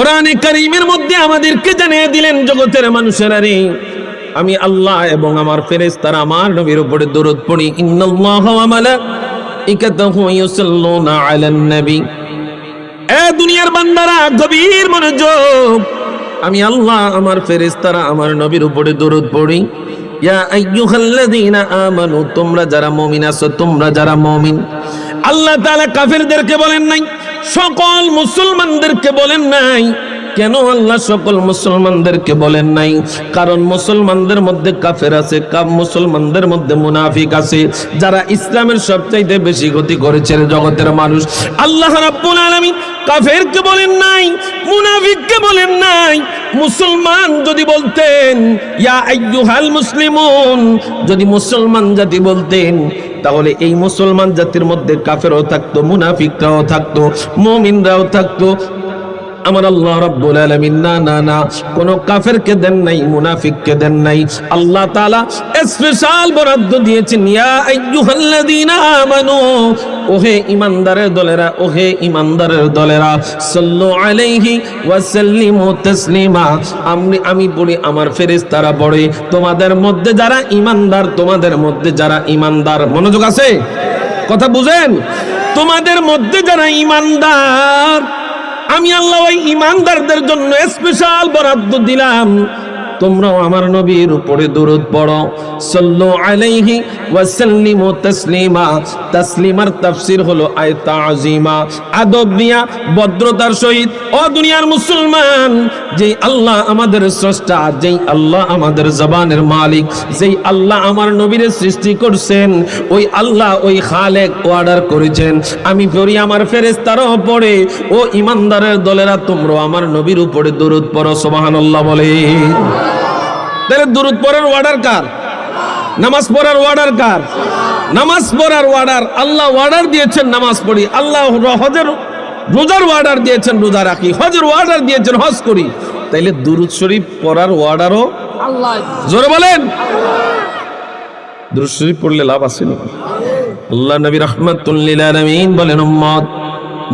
কোরআনে কারীমের মধ্যে আমাদেরকে জানিয়ে দিলেন, জগতের মানুষেরা রে, আমি আল্লাহ এবং আমার ফেরেশতারা আমার নবীর উপরে দরুদ পড়ি। ইন্নাল্লাহা ওয়া মালাইকাতাহু ইউসাল্লুনা আলান নবী। এ দুনিয়ার বান্দারা, গভীর মনোযোগ। আমি আল্লাহ, আমার ফেরেশতারা আমার নবীর উপরে দরুদ পড়ি। ইয়া আইয়ুহাল্লাযীনা আমানু, তোমরা যারা মুমিন আছো, তোমরা যারা মুমিন। আল্লাহ তাআলা কাফেরদেরকে বলেন নাই, সকল মুসলমানদেরকে বলেন নাই। কেন আল্লাহ সকল মুসলমানদেরকে বলেন নাই? কারণ মুসলমানদের মধ্যে কাফের আছে, মুসলমানদের মধ্যে মুনাফিক আছে, যারা ইসলামের সবচাইতে বেশি ক্ষতি করেছে জগতের মানুষ। আল্লাহ রাব্বুল আলামিন কাফেরকে বলেন নাই, মুনাফিককে বলেন নাই। মুসলমান যদি বলতেন ইয়া আইয়ুহাল মুসলিমুন, যদি মুসলমান জাতি বলতেন, তাহলে এই মুসলমান জাতির মধ্যে কাফেরও থাকতো, মুনাফিকরাও থাকতো, মুমিনরাও থাকতো। আমার আল্লাহ রাব্বুল আলামিন না না না, কোন কাফেরকে দেন নাই, মুনাফিককে দেন নাই। আল্লাহ তাআলা স্পেশাল বরাদ্দ দিয়েছেন, ইয়া আইয়ুহাল্লাযীনা আমানু, ওহে ঈমানদারের দলেরা, ওহে ঈমানদারের দলেরা, সাল্লু আলাইহি ওয়া সাল্লিমু তাসলিমা। আমি পড়ি, আমার ফেরেশতারা পড়ে। তোমাদের মধ্যে যারা ঈমানদার, তোমাদের মধ্যে যারা ঈমানদার, মনোযোগ আছে, কথা বুঝেন, তোমাদের মধ্যে যারা ঈমানদার, আমি আল্লাহ ওই ঈমানদারদের জন্য স্পেশাল বরাদ্দ দিলাম। তোমরাও আমার নবীর উপরে দরুদ পড়ো, সাল্লু আলাইহি ওয়া সাল্লিমু তাসলিমা। তাসলিমার তাফসীর হলো আয় তাযীমা, আদব দিয়া, ভদ্রতার সহিত। ও দুনিয়ার মুসলমান, যেই আল্লাহ আমাদের স্রষ্টা, যেই আল্লাহ আমাদের জবানের মালিক, যেই আল্লাহ আমার নবীর সৃষ্টি করছেন, ওই আল্লাহ, ওই খালেক অর্ডার করেছেন, আমি পড়ি, আমার ফেরেশতারাও পড়ে। ও ঈমানদারের দলেরা, তোমরা আমার নবীর উপরে দরুদ পড়ো, সুবহানাল্লাহ বলে। তাহলে দরুদ পড়ার অর্ডার কার? নামাজ পড়ার অর্ডার কার? নামাজ পড়ার অর্ডার আল্লাহ অর্ডার দিয়েছেন, নামাজ পড়ি। আল্লাহ হজের রোজার অর্ডার দিয়েছেন, রোজা রাখি। হজের অর্ডার দিয়েছেন, হজ করি। তাইলে দুরূদ শরীফ পড়ার অর্ডারও আল্লাহ। জোরে বলেন, দুরূদ শরীফ পড়লে লাভ আছে না? আল্লাহ নবী রাহমাতুল লিল আলামিন বলেন, উম্মত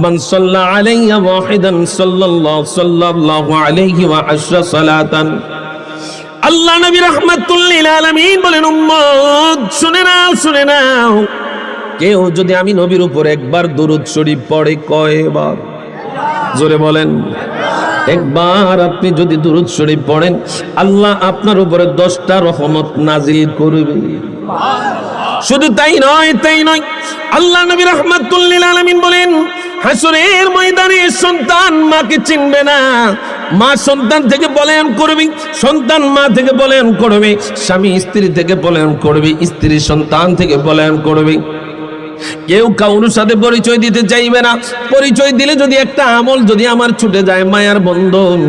মান সাল্লা আলাইয়া ওয়াহিদান সাল্লাল্লাহু আলাইহি ওয়া আশরা সালাতান। আল্লাহ নবী রাহমাতুল লিল আলামিন বলেন, উম্মত শুনে নাও, শুনে নাও, কেউ যদি আমি নবীর উপর একবার দুরূদ শরীফ পড়ে, কয়বার? জোরে বলেন। একবার আপনি যদি দুরূদ শরীফ পড়েন, আল্লাহ আপনার উপরে 10টা রহমত নাজিল করবে। শুধু তাই নয়, তাই নয়, আল্লাহ নবী রাহমাতুল লিল আলামিন বলেন, হাসরের ময়দানে সন্তান মাকে চিনবে না, মা সন্তান থেকে পলায়ন করবে, সন্তান মা থেকে পলায়ন করবে, স্বামী স্ত্রী থেকে পলায়ন করবে, স্ত্রী সন্তান থেকে পলায়ন করবে। কেউ কারোর সাথে পরিচয় দিতে চাইবে না। পরিচয় দিলে যদি একটা আমল যদি আমার ছুটে যায়, মায়ার বন্ধন,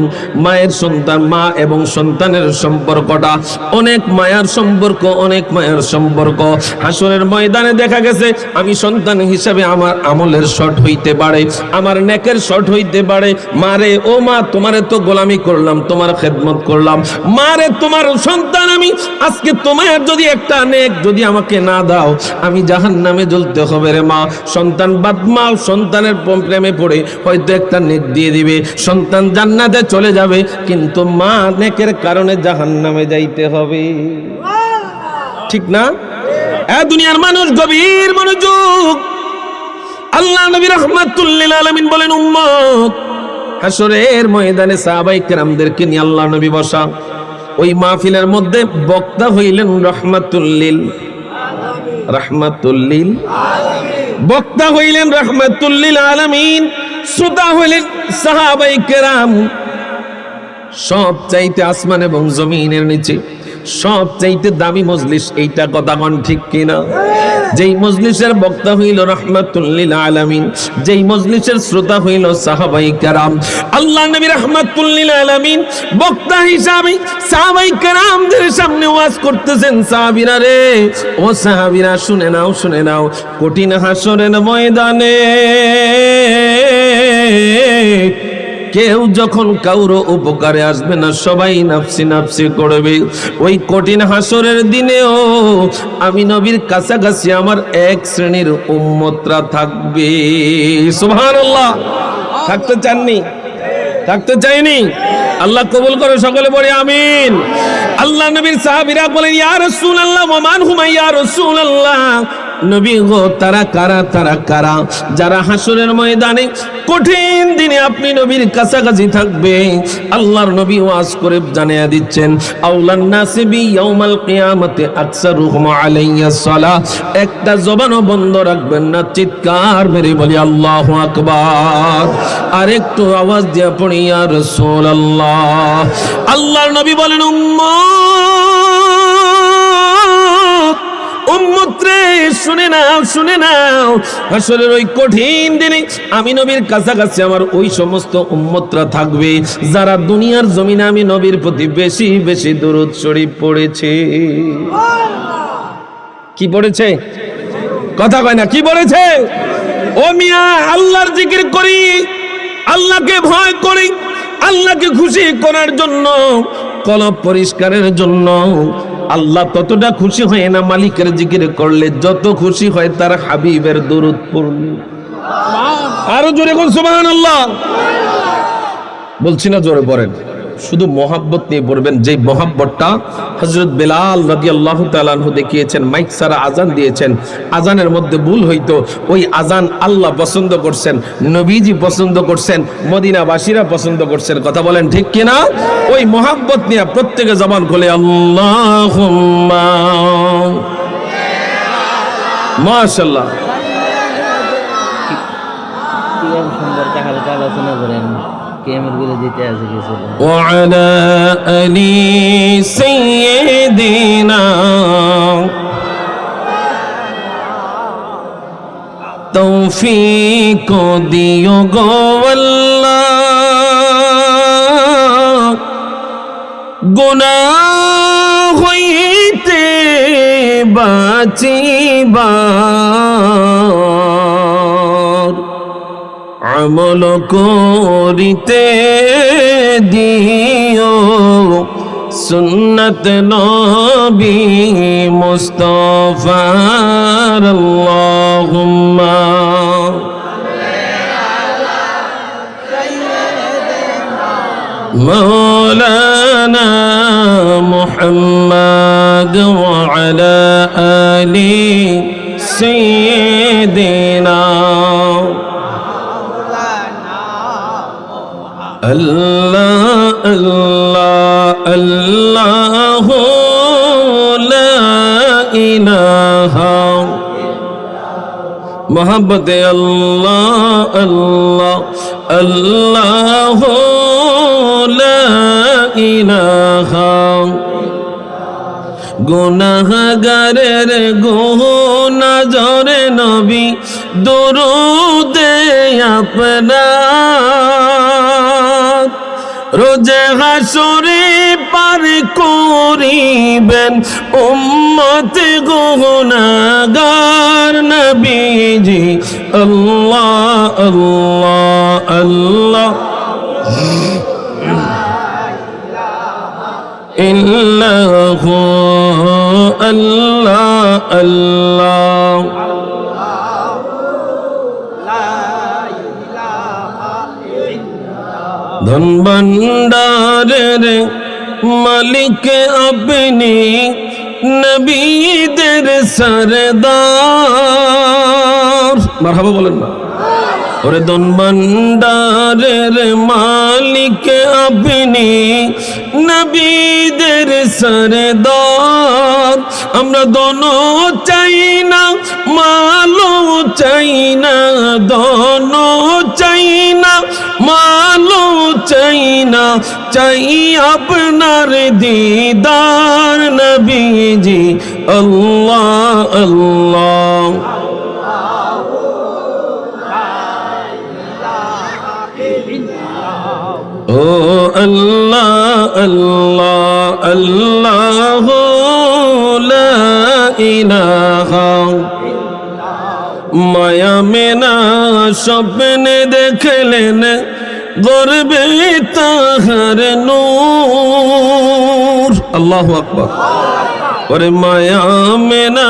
মায়ের সন্তান, মা এবং সন্তানের সম্পর্কটা অনেক মায়ার সম্পর্ক, অনেক মায়ার সম্পর্ক। হাসরের ময়দানে দেখা গেছে, আমি সন্তান হিসাবে আমার আমলের শর্ট হইতে পারে, আমার নেকের শর্ট হইতে পারে। মারে, ও মা, তোমারে তো গোলামি করলাম, তোমার খেদমত করলাম, মারে, তোমার সন্তান আমি, আজকে তোমার যদি একটা নেক যদি আমাকে না দাও, আমি জাহান্নামে জ্বলতে হবে রে মা। সন্তান বাদমা, সন্তানের প্রেমে পড়ে হয়তো একটা নেক দিয়ে দিবে, সন্তান জান্নাতে চলে যাবে, কিন্তু মা নেকের কারণে জাহান্নামে যাইতে হবে। ঠিক না? দুনিয়ার মানুষ, গভীর মনোযোগ। আল্লাহ নবী রাহমাতুল লিল আলামিন বলেন, উম্মত হাসরের ময়দানে সাহাবায়ে কেরামদেরকে নিয়ে আল্লাহ নবী বসা। ওই মাহফিলের মধ্যে বক্তা হইলেন রাহমাতুল লিল আলামিন, বক্তা হইলেন রাহমাতুল লিল আলামিন, শ্রোতা হইলেন সাহাবায়ে কেরাম। সব চাইতে আসমান এবং জমিনের নিচে সব চাইতে দামি মজলিস এইটা, কথা কোন ঠিক কিনা? যেই মজলিসের বক্তা হইল রাহমাতুল লিল আলামিন, যেই মজলিসের শ্রোতা হইল সাহাবায়ে কেরাম। আল্লাহ নবী রাহমাতুল লিল আলামিন বক্তা হিসাবে সাহাবায়ে কেরামদের সামনে ওয়াজ করতেছেন। সাহাবীরা রে, ও সাহাবীরা, শুনে নাও, শুনে নাও, কঠিন হাসরের ময়দানে কেউ যখন কাউরো উপকারে আসবে না, সবাই নাফসি নাফসি করবে। ওই কঠিন হাসরের দিনেও আমি নবীর কাছাকাছি আমার এক শ্রেণীর উম্মতরা থাকবে। সুবহানাল্লাহ। থাকতে চাননি? থাকতে চাইনি। আল্লাহ কবুল করে, সকলে বলি আমিন। আল্লাহ নবীর সাহাবীরা বলেন, ইয়া রাসূলুল্লাহ ওয়া মান হুম ইয়া রাসূলুল্লাহ, নবী গো তারা কারা, তারা কারা যারা হাসরের ময়দানে কঠিন দিনে আপনি নবীর কাছাকাছি থাকবে? আল্লাহর নবী ওয়াজ করে জানিয়ে দিচ্ছেন, আউলান নাসি বি ইয়াউমাল কিয়ামতি আকসারুহুম আলাইয়া সালাহ। একটা জবানও বন্ধ রাখবেন না, চিৎকার মেরে বলি আল্লাহু আকবার। আর একটু আওয়াজ দিয়ে পড়ি ইয়া রাসূলুল্লাহ। আল্লাহর নবী বলেন, উম্মত রে শুনে নাও, শুনে নাও, হাসরের ওই কঠিন দিনে আমি নবীর কাছাকাছি আমার ওই সমস্ত উম্মতরা থাকবে যারা দুনিয়ার জমিনে আমি নবীর প্রতি বেশি বেশি দরুদ শরীফ পড়েছে। কি পড়েছে? কথা কয় না, কি পড়েছে? ও মিয়া, আল্লাহর জিকির করি, আল্লাহকে ভয় করি, আল্লাহকে খুশি করার জন্য, কলব পরিষ্কারের জন্য। আল্লাহ ততটা খুশি হয় না মালিকের জিকির করলে যত খুশি হয় তার হাবিবের দরুদ পড়লে। আরো জোরে কোন সুবহানাল্লাহ। বলছি না জোরে পড়েন, শুধু মহাব্বত নিয়ে পড়বেন। যে মহাব্বতটা হযরত বেলাল রাদিয়াল্লাহু তাআলা আনহু দেখিয়েছেন, মাইক ছাড়া আজান দিয়েছেন, আজানের মধ্যে ভুল হইতো, ওই আজান আল্লাহ পছন্দ করছেন, নবীজি পছন্দ করছেন, মদিনাবাসীরা পছন্দ করছেন। কথা বলেন ঠিক কিনা? ওই মহাব্বত নিয়ে প্রত্যেকে জবান খুলে আল্লাহুম্মা, মাশাআল্লাহ। সম্পর্কে হালকা আলোচনা করেন, কেমন গুলো দিতে আছে কিছু। وعلى آل سيدنا तौफीक दियो गो अल्लाह, गुनाह হইতে বাঁচিবার আমল করিতে দিও সুন্নত নবী মুস্তাফার। আল্লাহুম্মা মাওলানা মুহাম্মদ ওয়া আলা আলি সাইয়্যিদিনা আল্লাহ আল্লাহ আল্লাহ লা ইলাহা মোহাব্বতে আল্লাহ আল্লাহ আল্লাহ লা ইলাহা। গুনাহগারের গুনাহ জরে নবী দরুদে আপনার, রোজে হাসরে পার করিবেন উম্মত গুনাহগার নবীজি। আল্লাহ আল্লাহ আল্লাহ ইল্লাহু আল্লাহ আল্লাহ। ধন ভান্ডারের মালিক আপনি, নবীদের সরদার। মারহাবা বলেন না। ওরে ধন ভান্ডারের মালিক আপনি, নবীদের সরদার। আমরা দোনো চাই না, মালও চাই না, দোনো চাই না, মালও চাই না, চাই আপনার দিদার নবীজি। আল্লাহ আল্লাহ ও আল্লাহ আল্লাহ আল্লাহ লা ইলাহা। মায়া মেনা স্বপ্নে দেখলেন গর্বে তাহার নূর। আল্লাহু আকবার। ওরে মায়া মেনা